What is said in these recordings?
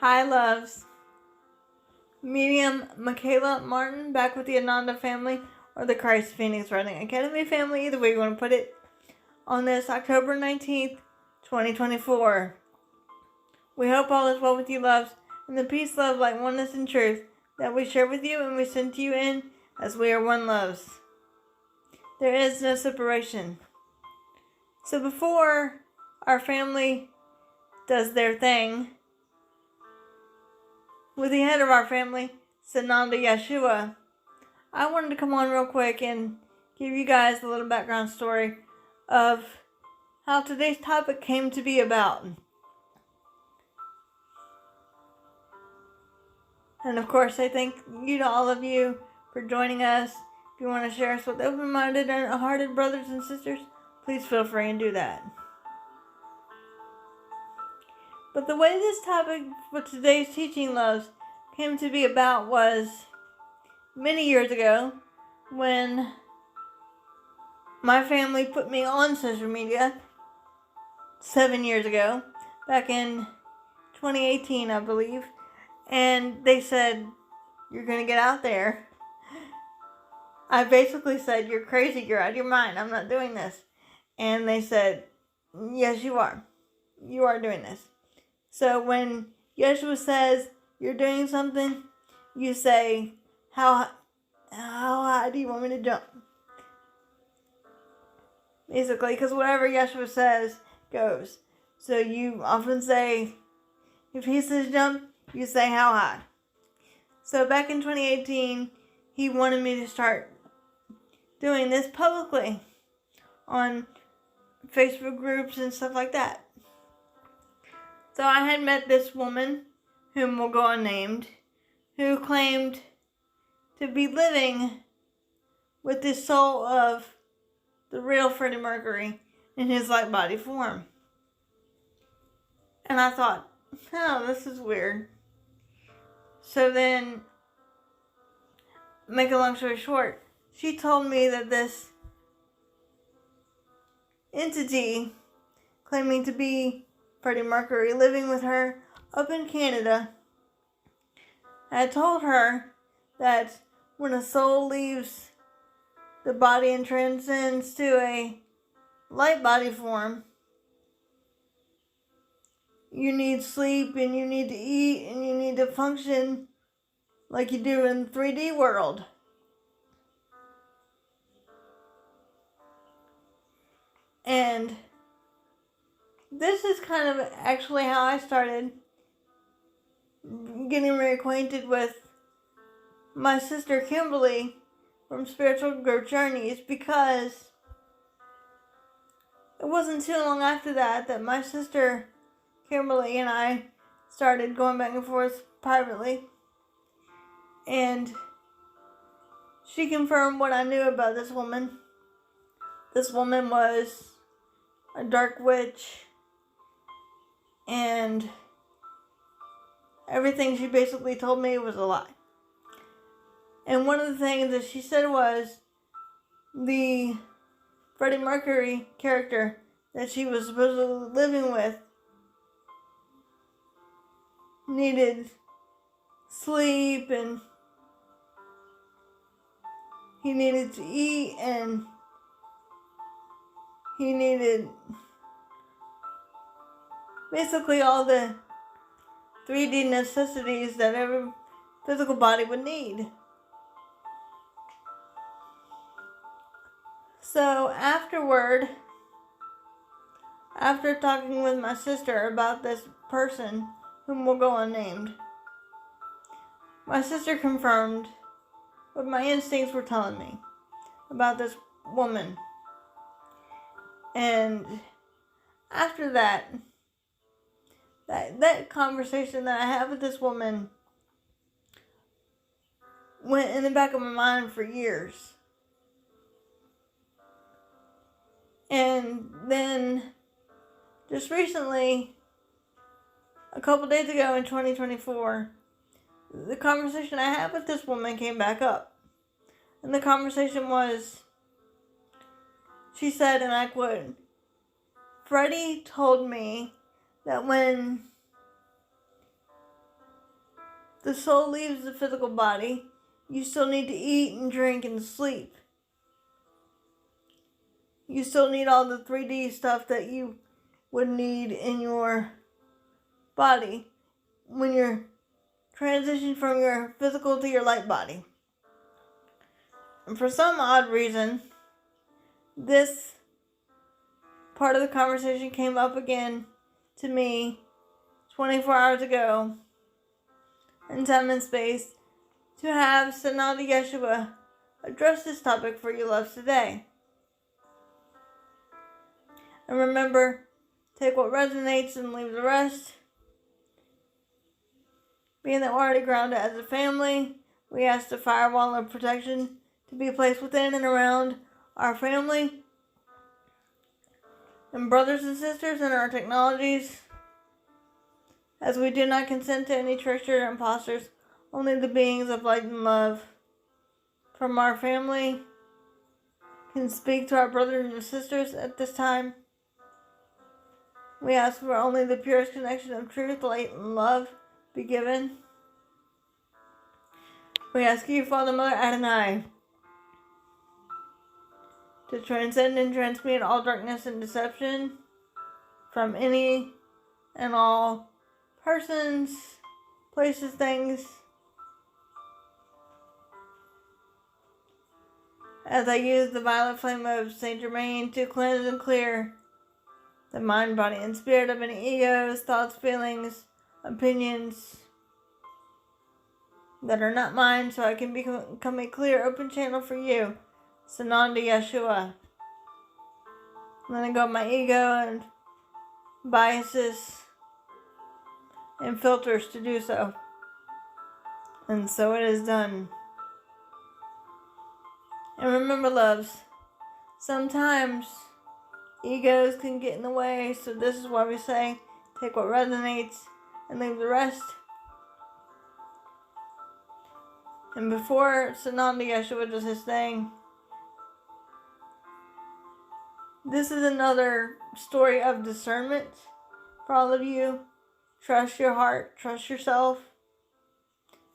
Hi, loves. Medium Michaela Martin back with the Ananda family or the Christ Phoenix Running Academy family, either way you want to put it, on this October 19th, 2024. We hope all is well with you, loves, and the peace, love, light, oneness, and truth that we share with you and we send to you in as we are one, loves. There is no separation. So before our family does their thing, with the head of our family, Sananda Yeshua, I wanted to come on real quick and give you guys a little background story of how today's topic came to be about. And of course, I thank you to all of you for joining us. If you want to share us with open-minded and hearted brothers and sisters, please feel free and do that. But the way this topic for today's teaching, loves, came to be about was many years ago when my family put me on social media 7 years ago, back in 2018, I believe, and they said, "You're going to get out there." I basically said, "You're crazy, you're out of your mind, I'm not doing this." And they said, "Yes, you are. You are doing this." So when Yeshua says you're doing something, you say, how high do you want me to jump? Basically, because whatever Yeshua says goes. So you often say, if he says jump, you say how high. So back in 2018, he wanted me to start doing this publicly on Facebook groups and stuff like that. So I had met this woman, whom will go unnamed, who claimed to be living with the soul of the real Freddie Mercury in his light body form. And I thought, oh, this is weird. So then, make a long story short, she told me that this entity claiming to be Freddie Mercury living with her up in Canada had told her that when a soul leaves the body and transcends to a light body form, you need sleep and you need to eat and you need to function like you do in the 3D world. And this is kind of actually how I started getting reacquainted with my sister Kimberly from Spiritual Growth Journeys, because it wasn't too long after that my sister Kimberly and I started going back and forth privately, and she confirmed what I knew about this woman. This woman was a dark witch, and everything she basically told me was a lie. And one of the things that she said was the Freddie Mercury character that she was supposedly living with needed sleep and he needed to eat and he needed basically all the 3D necessities that every physical body would need. So after talking with my sister about this person, whom will go unnamed, my sister confirmed what my instincts were telling me about this woman. And after that conversation that I had with this woman went in the back of my mind for years. And then just recently, a couple days ago in 2024, the conversation I had with this woman came back up. And the conversation was, she said, and I quote, "Freddie told me that when the soul leaves the physical body, you still need to eat and drink and sleep. You still need all the 3D stuff that you would need in your body when you're transitioning from your physical to your light body. And for some odd reason, this part of the conversation came up again to me 24 hours ago in time and space to have Sananda Yeshua address this topic for you loves today. And remember, take what resonates and leave the rest. Being that we're already grounded as a family, we ask the firewall of protection to be placed within and around our family and brothers and sisters in our technologies, as we do not consent to any trickster or imposters, only the beings of light and love from our family can speak to our brothers and sisters at this time. We ask for only the purest connection of truth, light, and love be given. We ask you, Father, Mother, Adonai, to transcend and transmute all darkness and deception from any and all persons, places, things, as I use the violet flame of Saint Germain to cleanse and clear the mind, body, and spirit of any egos, thoughts, feelings, opinions that are not mine, so I can become a clear, open channel for you, Sananda Yeshua. Letting go of my ego and biases and filters to do so. And so it is done. And remember, loves, sometimes egos can get in the way, so this is why we say, take what resonates and leave the rest. And before Sananda Yeshua does his thing, this is another story of discernment for all of you. Trust your heart, trust yourself.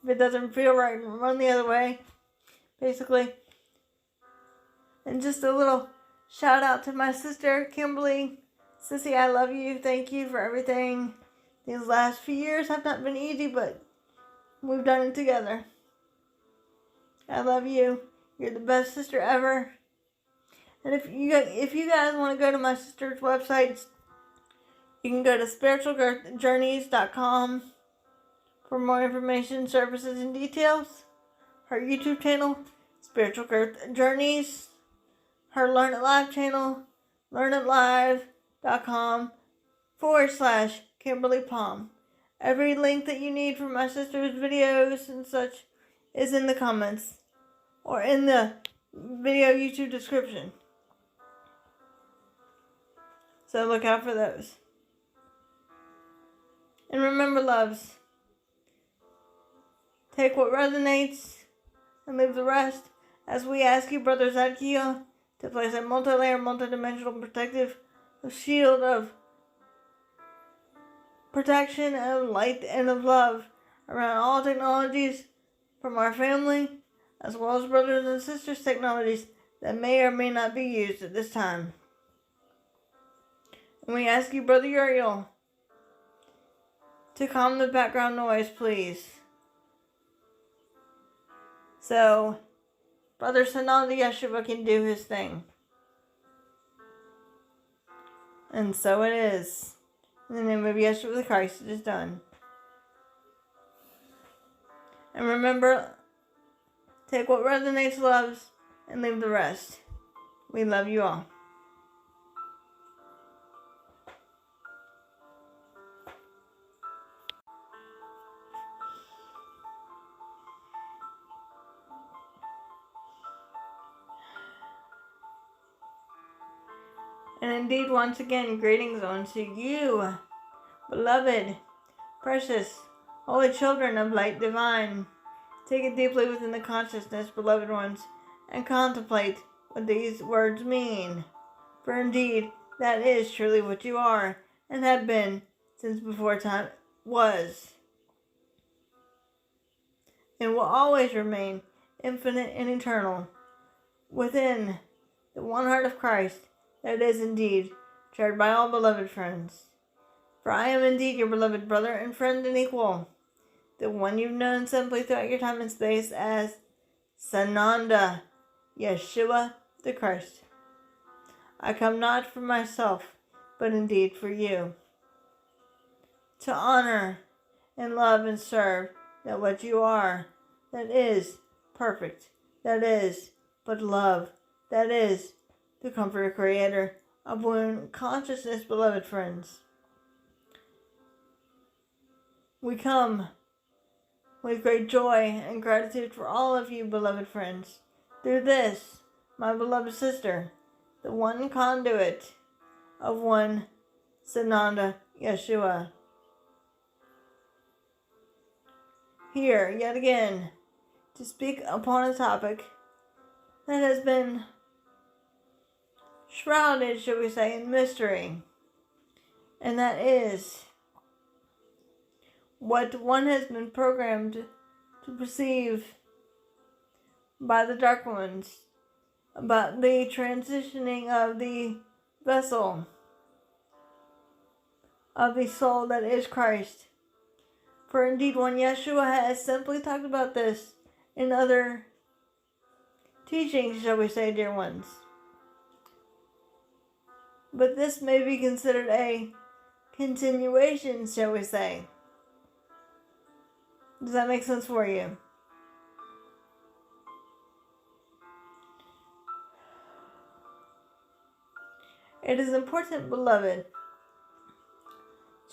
If it doesn't feel right, run the other way, basically. And just a little shout out to my sister, Kimberly. Sissy, I love you. Thank you for everything. These last few years have not been easy, but we've done it together. I love you. You're the best sister ever. And if you guys want to go to my sister's website, you can go to spiritualgrowthjourneys.com for more information, services, and details. Her YouTube channel, Spiritual Growth Journeys. Her Learn It Live channel, learnitlive.com/Kimberly Palm. Every link that you need for my sister's videos and such is in the comments or in the video YouTube description. So look out for those. And remember, loves, take what resonates and leave the rest, as we ask you, Brother Zadkiel, to place a multi-layer, multi-dimensional protective shield of protection and of light and of love around all technologies from our family, as well as brothers and sisters technologies that may or may not be used at this time. And we ask you, Brother Uriel, to calm the background noise, please. So Brother Sananda Yeshua can do his thing. And so it is. In the name of Yeshua the Christ, it is done. And remember, take what resonates, loves, and leave the rest. We love you all. And indeed, once again, greetings unto you, beloved, precious, holy children of light divine. Take it deeply within the consciousness, beloved ones, and contemplate what these words mean. For indeed, that is truly what you are, and have been since before time was. and will always remain infinite and eternal within the one heart of Christ that is indeed shared by all beloved friends. For I am indeed your beloved brother and friend and equal, the one you've known simply throughout your time and space as Sananda, Yeshua the Christ. I come not for myself, but indeed for you, to honor and love and serve that what you are, that is perfect, that is but love, that is the Comforter Creator of one consciousness, beloved friends. We come with great joy and gratitude for all of you, beloved friends, through this, my beloved sister, the one conduit of one Sananda Yeshua. Here, yet again, to speak upon a topic that has been shrouded, shall we say, in mystery, and that is what one has been programmed to perceive by the dark ones about the transitioning of the vessel of the soul that is Christ. For indeed, one Yeshua has simply talked about this in other teachings, shall we say, dear ones. But this may be considered a continuation, shall we say. Does that make sense for you? It is important, beloved,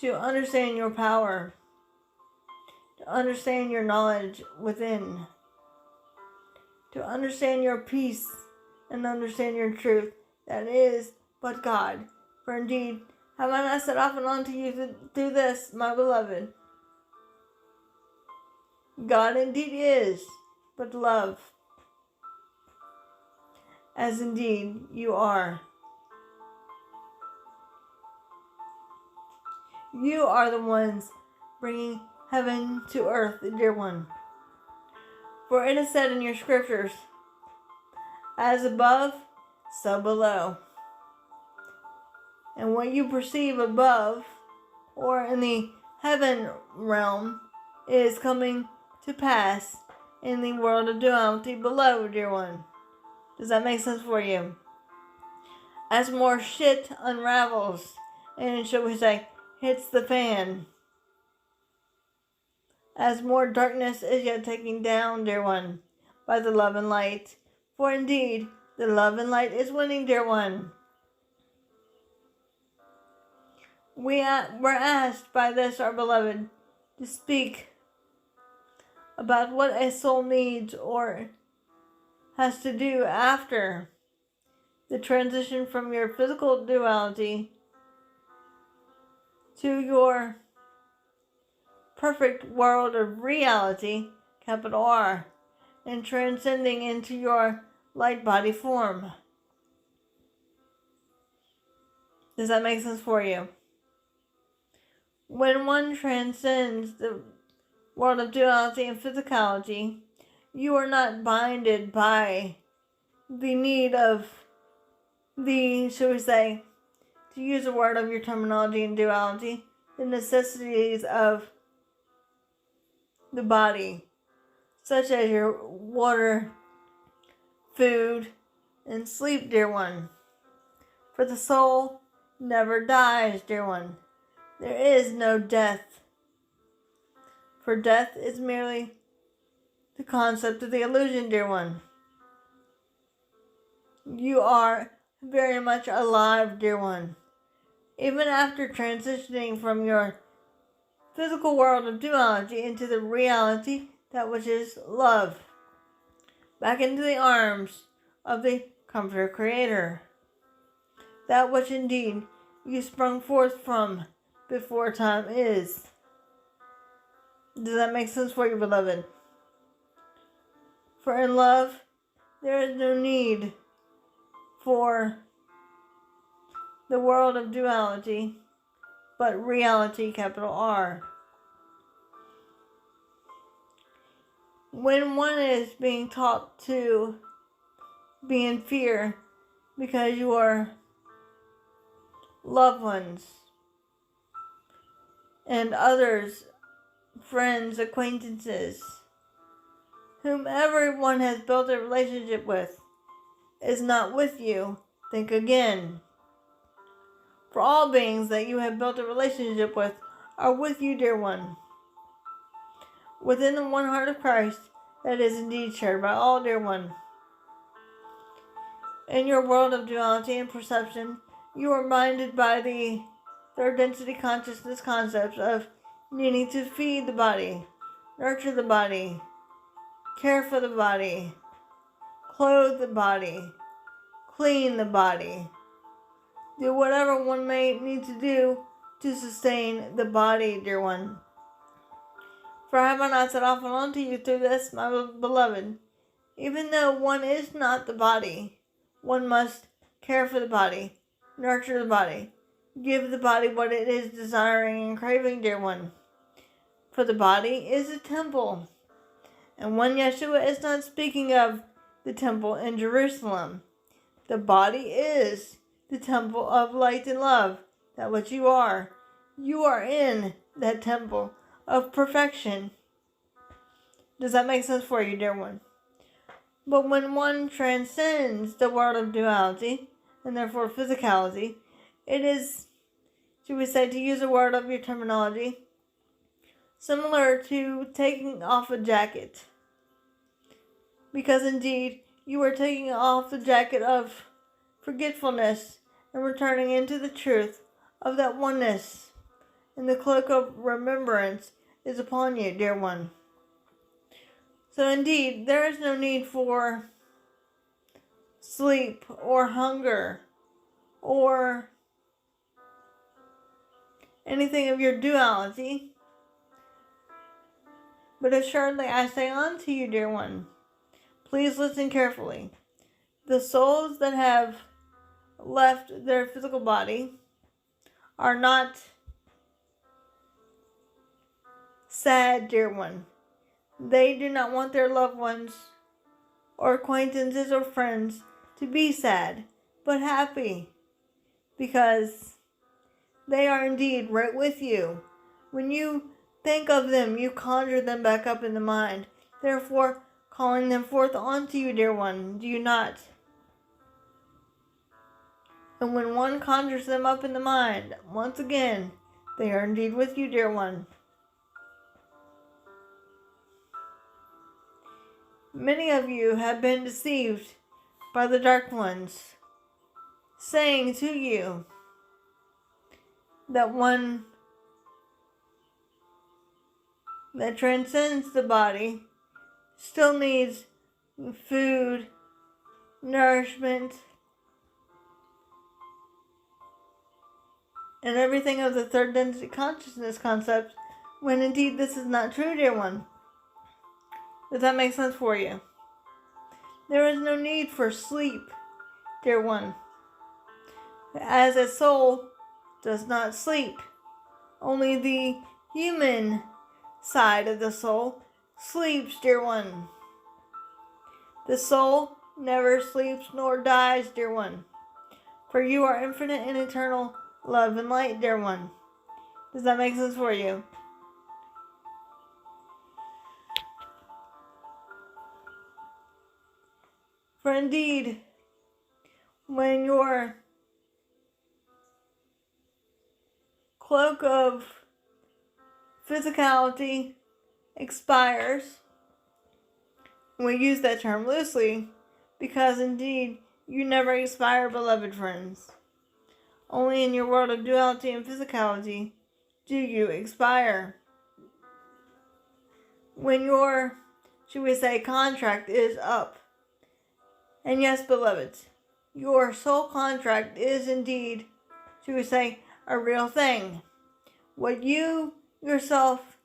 to understand your power, to understand your knowledge within, to understand your peace and understand your truth that is but God. For indeed, have I not said off and on to you through this, my beloved? God indeed is but love, as indeed you are. You are the ones bringing heaven to earth, dear one. For it is said in your scriptures, as above, so below. And what you perceive above, or in the heaven realm, is coming to pass in the world of duality below, dear one. Does that make sense for you? As more shit unravels, and shall we say, hits the fan, as more darkness is yet taken down, dear one, by the love and light. For indeed, the love and light is winning, dear one. We were asked by this, our beloved, to speak about what a soul needs or has to do after the transition from your physical duality to your perfect world of reality, capital R, and transcending into your light body form. Does that make sense for you? When one transcends the world of duality and physicality, you are not binded by the need of the, shall we say, to use a word of your terminology in duality, the necessities of the body, such as your water, food, and sleep, dear one. For the soul never dies, dear one. There is no death. For death is merely the concept of the illusion, dear one. You are very much alive, dear one. Even after transitioning from your physical world of duality into the reality, that which is love, back into the arms of the Comforter Creator, that which indeed you sprung forth from before time is. Does that make sense for you, beloved? For in love, there is no need for the world of duality, but reality, capital R. when one is being taught to be in fear because your loved ones and others, friends, acquaintances, whomever one has built a relationship with, is not with you, think again. For all beings that you have built a relationship with are with you, dear one. Within the one heart of Christ, that is indeed shared by all, dear one. In your world of duality and perception, you are minded by the third density consciousness concepts of needing to feed the body, nurture the body, care for the body, clothe the body, clean the body, do whatever one may need to do to sustain the body, dear one. For have I not said often unto you through this, my beloved, even though one is not the body, one must care for the body, nurture the body, give the body what it is desiring and craving, dear one. For the body is a temple. And when Yeshua is not speaking of the temple in Jerusalem, the body is the temple of light and love, that which you are. You are in that temple of perfection. Does that make sense for you, dear one? But when one transcends the world of duality, and therefore physicality, it is, should we say, to use a word of your terminology, similar to taking off a jacket. Because indeed, you are taking off the jacket of forgetfulness and returning into the truth of that oneness. And the cloak of remembrance is upon you, dear one. So indeed, there is no need for sleep or hunger or anything of your duality. But assuredly I say unto you, dear one, please listen carefully. The souls that have left their physical body are not sad, dear one. They do not want their loved ones or acquaintances or friends to be sad, but happy, because they are indeed right with you. When you think of them, you conjure them back up in the mind, therefore calling them forth unto you, dear one, do you not? And when one conjures them up in the mind, once again, they are indeed with you, dear one. Many of you have been deceived by the dark ones, saying to you that one that transcends the body still needs food, nourishment, and everything of the third density consciousness concept, when indeed this is not true, dear one. Does that make sense for you? There is no need for sleep, dear one, as a soul does not sleep. Only the human side of the soul sleeps, dear one. The soul never sleeps nor dies, dear one, for you are infinite and eternal love and light, dear one. Does that make sense for you? For indeed, when your cloak of physicality expires, we use that term loosely because indeed you never expire, beloved friends. Only in your world of duality and physicality do you expire. When your, should we say, contract is up. And yes, beloveds, your soul contract is indeed, should we say, a real thing. What you, yourself,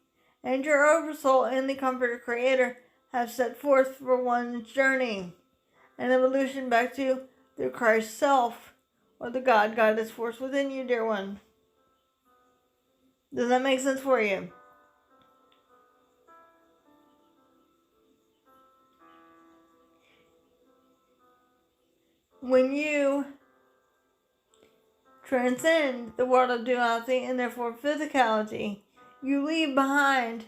and your oversoul in the Comforter Creator have set forth for one's journey and evolution back to the Christ self, or the God Goddess force within you, dear one. Does that make sense for you? when you transcend the world of duality and therefore physicality, you leave behind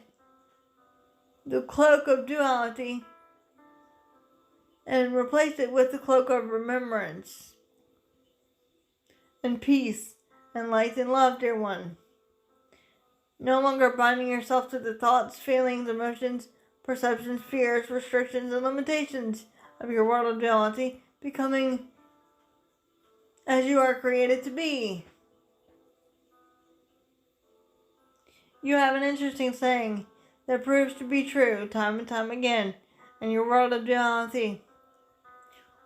the cloak of duality and replace it with the cloak of remembrance and peace and light and love, dear one. No longer binding yourself to the thoughts, feelings, emotions, perceptions, fears, restrictions, and limitations of your world of duality, becoming as you are created to be. You have an interesting saying that proves to be true time and time again in your world of duality.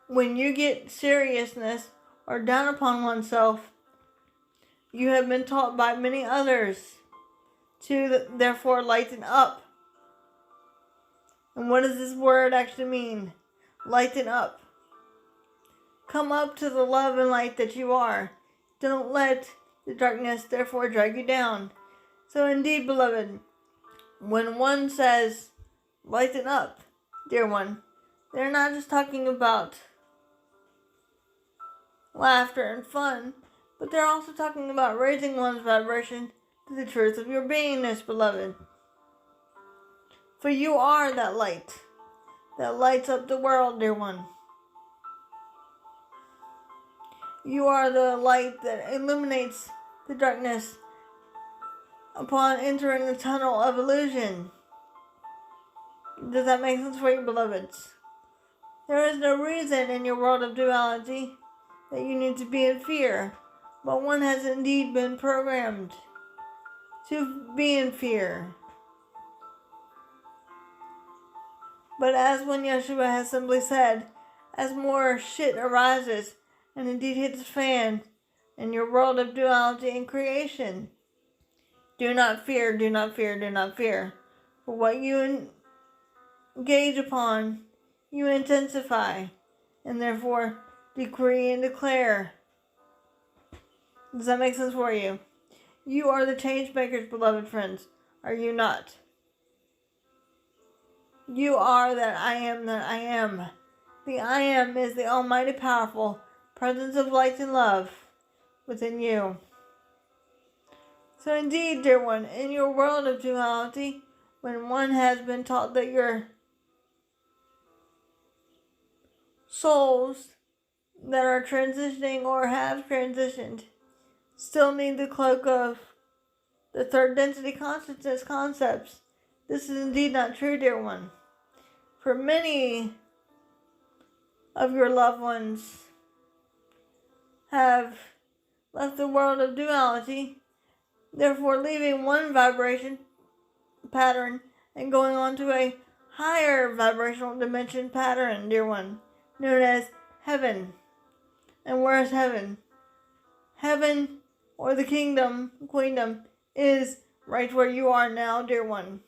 When you get seriousness or down upon oneself, you have been taught by many others to therefore lighten up. And what does this word actually mean? Lighten up. Come up to the love and light that you are. Don't let the darkness therefore drag you down. So indeed, beloved, when one says lighten up, dear one, they're not just talking about laughter and fun, but they're also talking about raising one's vibration to the truth of your beingness, beloved. For you are that light that lights up the world, dear one. You are the light that illuminates the darkness upon entering the tunnel of illusion. Does that make sense for you, beloveds? There is no reason in your world of duality that you need to be in fear, but one has indeed been programmed to be in fear. But as when Yeshua has simply said, as more shit arises and indeed hits the fan in your world of duality and creation, do not fear, do not fear, do not fear. For what you engage upon, you intensify, and therefore decree and declare. Does that make sense for you? You are the change makers, beloved friends, are you not? You are that I am that I am. The I am is the almighty powerful presence of light and love within you. So indeed, dear one, in your world of duality, when one has been taught that your souls that are transitioning or have transitioned still need the cloak of the third density consciousness concepts, this is indeed not true, dear one. For many of your loved ones have left the world of duality, therefore leaving one vibration pattern and going on to a higher vibrational dimension pattern, dear one, known as heaven. And where is heaven? Heaven, or the kingdom, queendom, is right where you are now, dear one.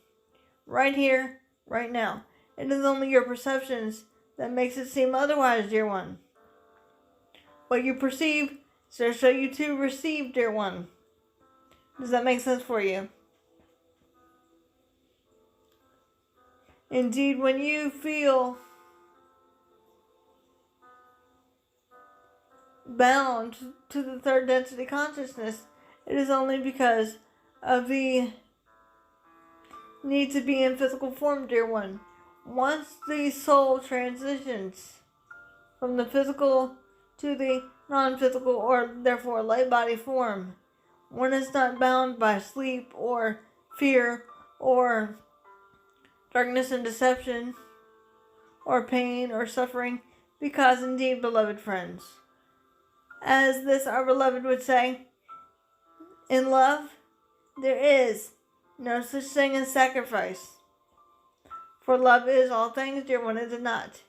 Right here, right now. It is only your perceptions that makes it seem otherwise, dear one. What you perceive, so shall you too receive, dear one. Does that make sense for you? Indeed, when you feel bound to the third density consciousness, it is only because of the need to be in physical form, dear one. Once the soul transitions from the physical to the non-physical, or therefore light body form, one is not bound by sleep or fear or darkness and deception or pain or suffering, because indeed, beloved friends, as this our beloved would say, in love there is no such thing as sacrifice. For love is all things, dear one, is it not?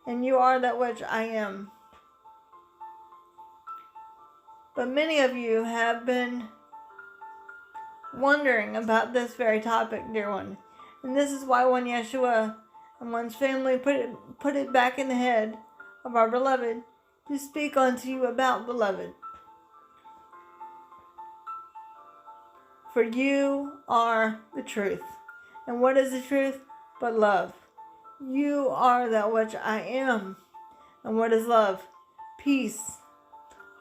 And you are that which I am. But many of you have been wondering about this very topic, dear one. And this is why when Yeshua and one's family put it back in the head of our beloved to speak unto you about, beloved. For you are the truth. And what is the truth but love? You are that which I am. And what is love? Peace,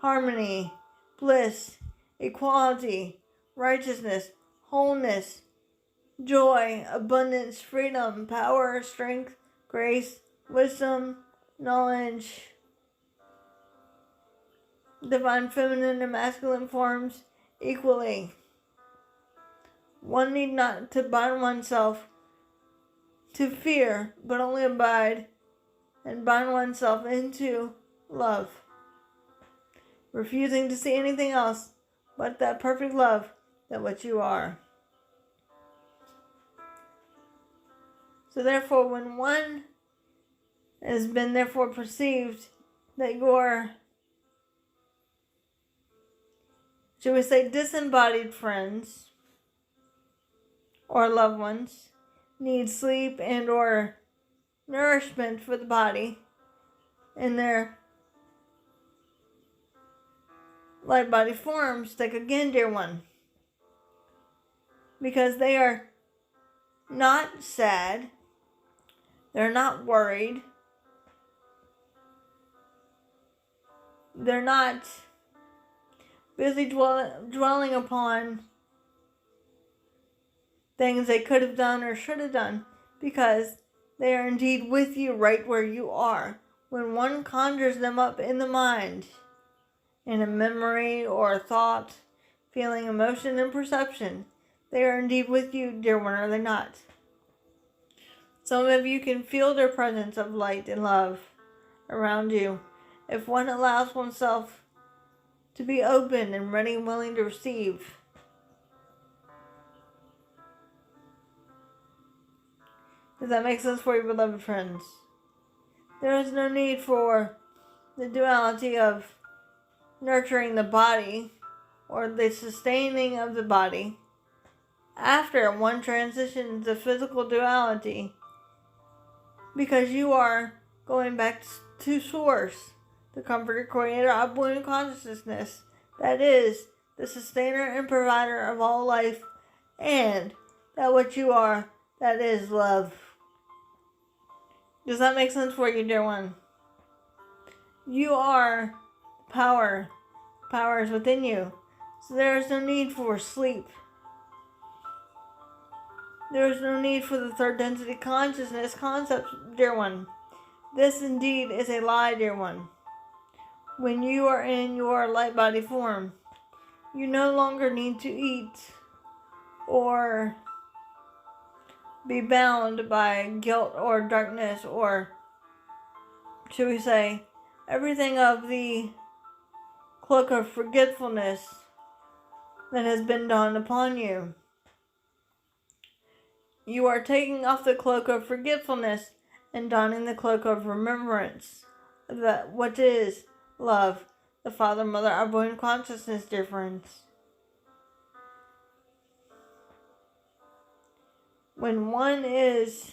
harmony, bliss, equality, righteousness, wholeness, joy, abundance, freedom, power, strength, grace, wisdom, knowledge, divine feminine and masculine forms equally. One need not to bind oneself to fear, but only abide and bind oneself into love, refusing to see anything else but that perfect love that which you are. So therefore, when one has been therefore perceived that your, should we say, disembodied friends or loved ones need sleep and or nourishment for the body in their light body forms, think again, dear one, because they are not sad, they're not worried, they're not busy dwelling upon things they could have done or should have done, because they are indeed with you right where you are. When one conjures them up in the mind, in a memory or a thought, feeling, emotion, and perception, they are indeed with you, dear one, are they not? Some of you can feel their presence of light and love around you if one allows oneself to be open and ready and willing to receive. Does that make sense for you, beloved friends? There is no need for the duality of nurturing the body or the sustaining of the body after one transitions to physical duality, because you are going back to source, the comforter, creator, opulent consciousness that is the sustainer and provider of all life, and that what you are, that is love. Does that make sense for you, dear one? You are power. Power is within you. So there is no need for sleep. There is no need for the third density consciousness concept, dear one. This indeed is a lie, dear one. When you are in your light body form, you no longer need to eat or be bound by guilt or darkness or, should we say, everything of the cloak of forgetfulness that has been donned upon you. You are taking off the cloak of forgetfulness and donning the cloak of remembrance, that what is love, the Father, Mother, our born consciousness, dear friends. When one is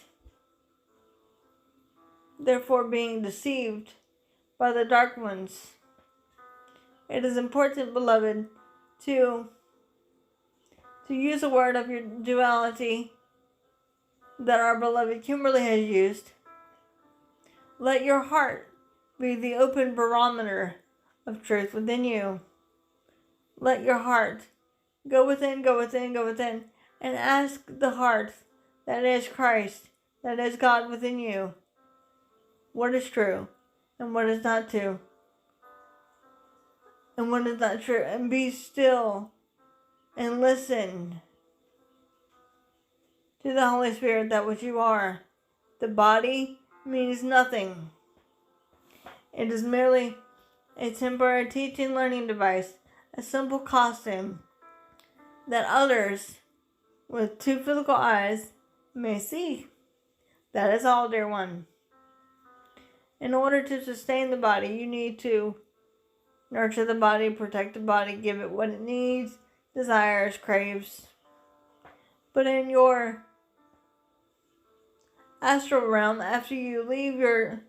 therefore being deceived by the dark ones, it is important, beloved, to use a word of your duality that our beloved Kimberly has used. Let your heart be the open barometer of truth within you. Let your heart go within, go within, go within, and ask the heart that is Christ, that is God within you, what is true and what is not true, and what is not true, and be still and listen to the Holy Spirit, that which you are. The body means nothing. It is merely a temporary teaching learning device, a simple costume that others with two physical eyes may see. That is all, dear one. In order to sustain the body, you need to nurture the body, protect the body, give it what it needs, desires, craves. But in your astral realm, after you leave your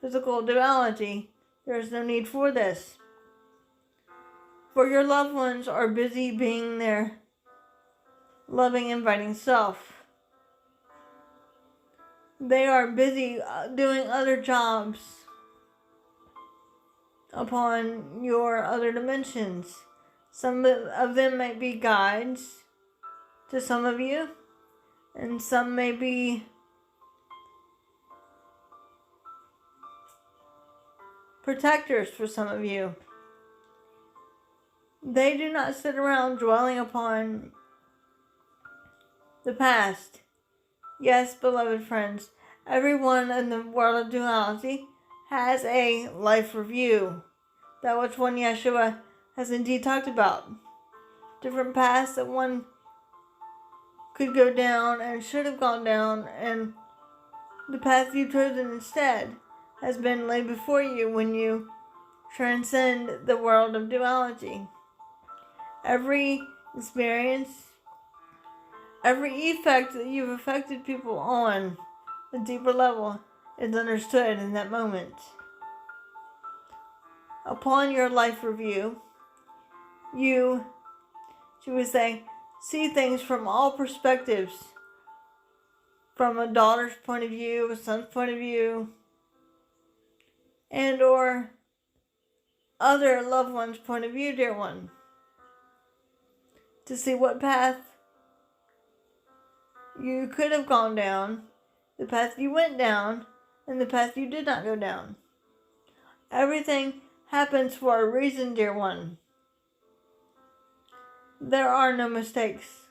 physical duality, there is no need for this. For your loved ones are busy being their loving, inviting self. They are busy doing other jobs upon your other dimensions. Some of them might be guides to some of you, and some may be protectors for some of you. They do not sit around dwelling upon the past. Yes, beloved friends, everyone in the world of duality has a life review. That which one Yeshua has indeed talked about. Different paths that one could go down and should have gone down, and the path you've chosen instead has been laid before you when you transcend the world of duality. Every experience, every effect that you've affected people on a deeper level is understood in that moment. Upon your life review, you, she would say, see things from all perspectives. From a daughter's point of view, a son's point of view, and or other loved one's point of view, dear one. To see what path you could have gone down, the path you went down, and the path you did not go down. Everything happens for a reason, dear one. There are no mistakes,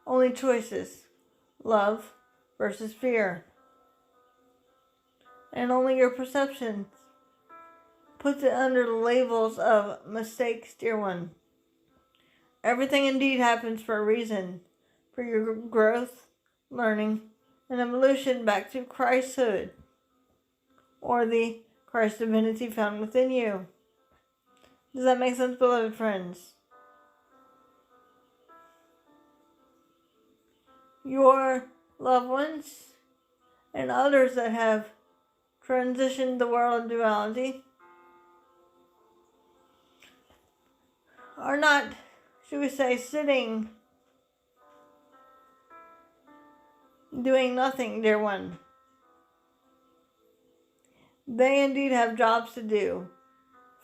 only choices. Love versus fear. And only your perception puts it under the labels of mistakes, dear one. Everything indeed happens for a reason. For your growth, learning, and evolution back to Christhood. Or the Christ divinity found within you. Does that make sense, beloved friends? Your loved ones and others that have transitioned the world of duality are not, should we say, sitting doing nothing, dear one. They indeed have jobs to do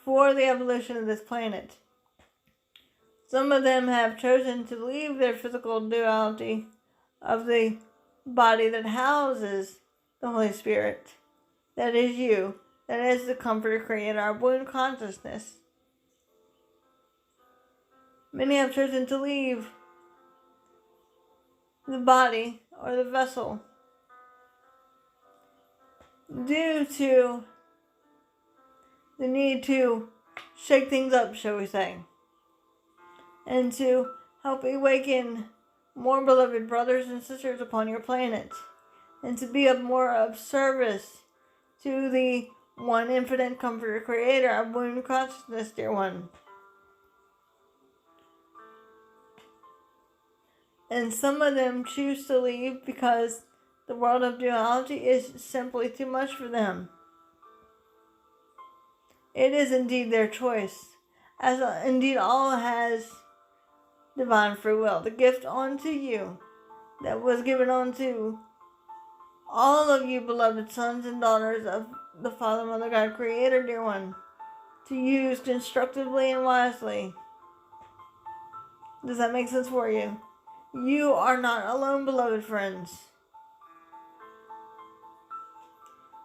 for the evolution of this planet. Some of them have chosen to leave their physical duality of the body that houses the Holy Spirit. That is you. That is the Comforter Creator, our wound consciousness. Many have chosen to leave the body or the vessel due to the need to shake things up, shall we say, and to help awaken more beloved brothers and sisters upon your planet, and to be of service to the one infinite Comforter Creator, our wound consciousness, dear one. And some of them choose to leave because the world of duality is simply too much for them. It is indeed their choice, as indeed all has divine free will, the gift unto you that was given unto all of you beloved sons and daughters of the Father, Mother, God, Creator, dear one, to use constructively and wisely. Does that make sense for you? You are not alone, beloved friends.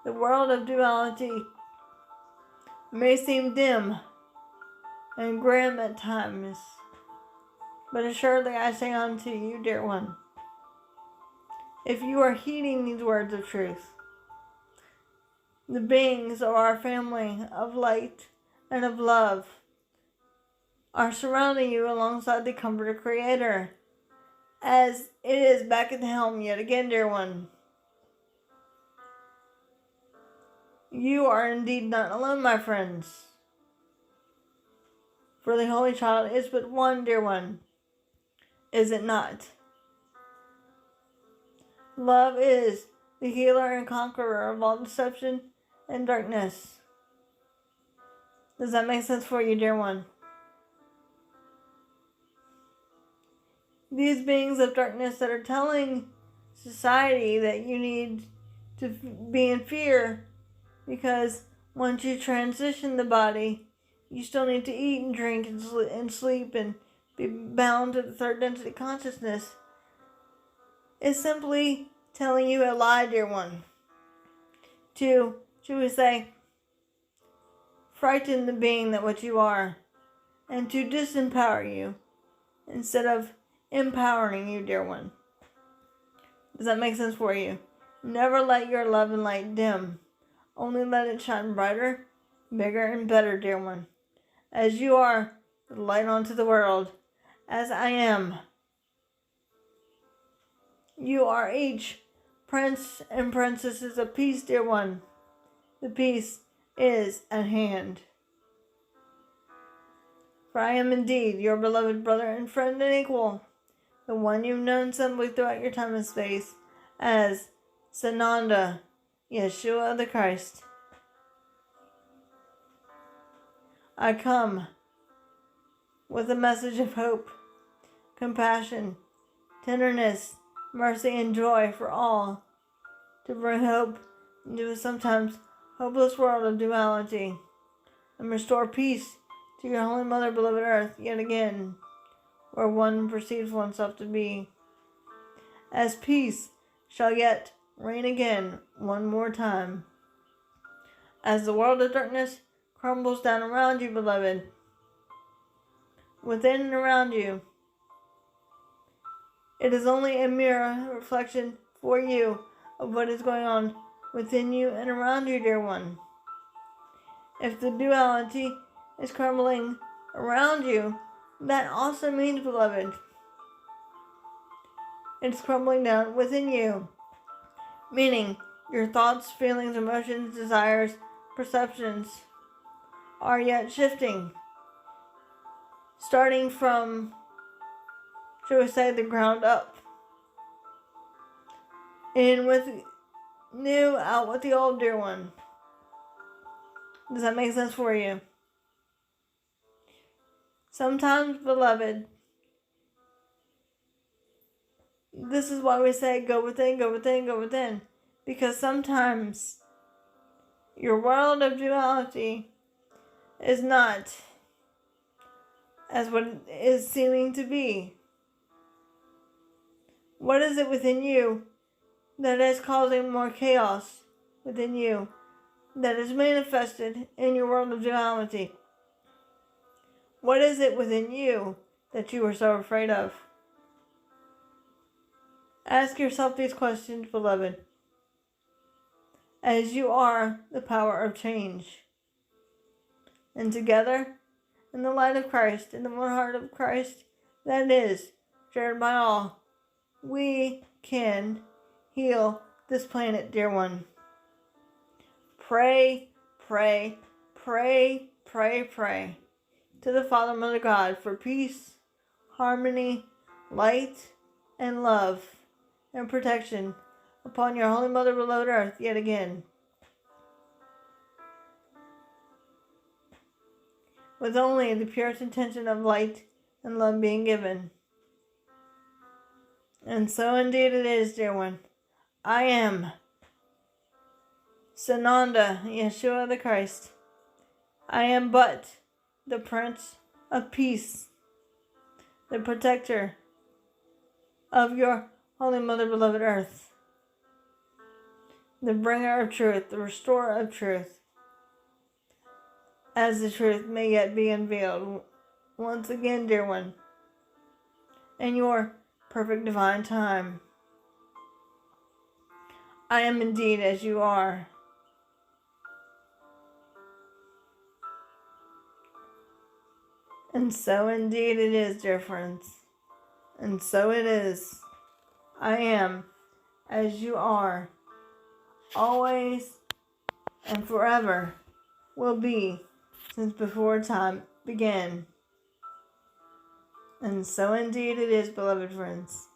The world of duality may seem dim and grim at times, but assuredly I say unto you, dear one, if you are heeding these words of truth, the beings of our family of light and of love are surrounding you alongside the Comforter Creator, as it is back at the helm yet again, dear one. You are indeed not alone, my friends. For the Holy Child is but one, dear one. Is it not? Love is the healer and conqueror of all deception and darkness. Does that make sense for you, dear one? These beings of darkness that are telling society that you need to be in fear because once you transition the body, you still need to eat and drink and sleep and be bound to the third density consciousness, is simply telling you a lie, dear one. To, should we say, frighten the being that what you are, and to disempower you instead of empowering you, dear one. Does that make sense for you? Never let your love and light dim. Only let it shine brighter, bigger, and better, dear one. As you are the light onto the world, as I am. You are each prince and princesses of peace, dear one. The peace is at hand. For I am indeed your beloved brother and friend and equal, the one you've known simply throughout your time and space as Sananda, Yeshua the Christ. I come with a message of hope, compassion, tenderness, mercy, and joy for all, to bring hope into a sometimes hopeless world of duality, and restore peace to your Holy Mother, beloved Earth, yet again, where one perceives oneself to be. As peace shall yet reign again one more time. As the world of darkness crumbles down around you, beloved, within and around you, it is only a mirror reflection for you of what is going on within you and around you, dear one. If the duality is crumbling around you, that also means, beloved, it's crumbling down within you. Meaning, your thoughts, feelings, emotions, desires, perceptions are yet shifting. Starting from, shall we say, the ground up. In with new, out with the old, dear one. Does that make sense for you? Sometimes, beloved, this is why we say go within, go within, go within. Because sometimes your world of duality is not as what it is seeming to be. What is it within you that is causing more chaos within you, that is manifested in your world of duality? What is it within you that you are so afraid of? Ask yourself these questions, beloved, as you are the power of change. And together, in the light of Christ, in the one heart of Christ that is shared by all, we can heal this planet, dear one. Pray, pray, pray, pray, pray to the Father, Mother God for peace, harmony, light, and love, and protection upon your Holy Mother, beloved Earth, yet again. With only the purest intention of light and love being given. And so indeed it is, dear one. I am Sananda, Yeshua the Christ. I am but the Prince of Peace, the protector of your Holy Mother, beloved Earth, the bringer of truth, the restorer of truth, as the truth may yet be unveiled once again, dear one, in your perfect divine time. I am indeed as you are. And so indeed it is, dear friends. And so it is. I am as you are. Always and forever will be since before time began. And so indeed it is, beloved friends.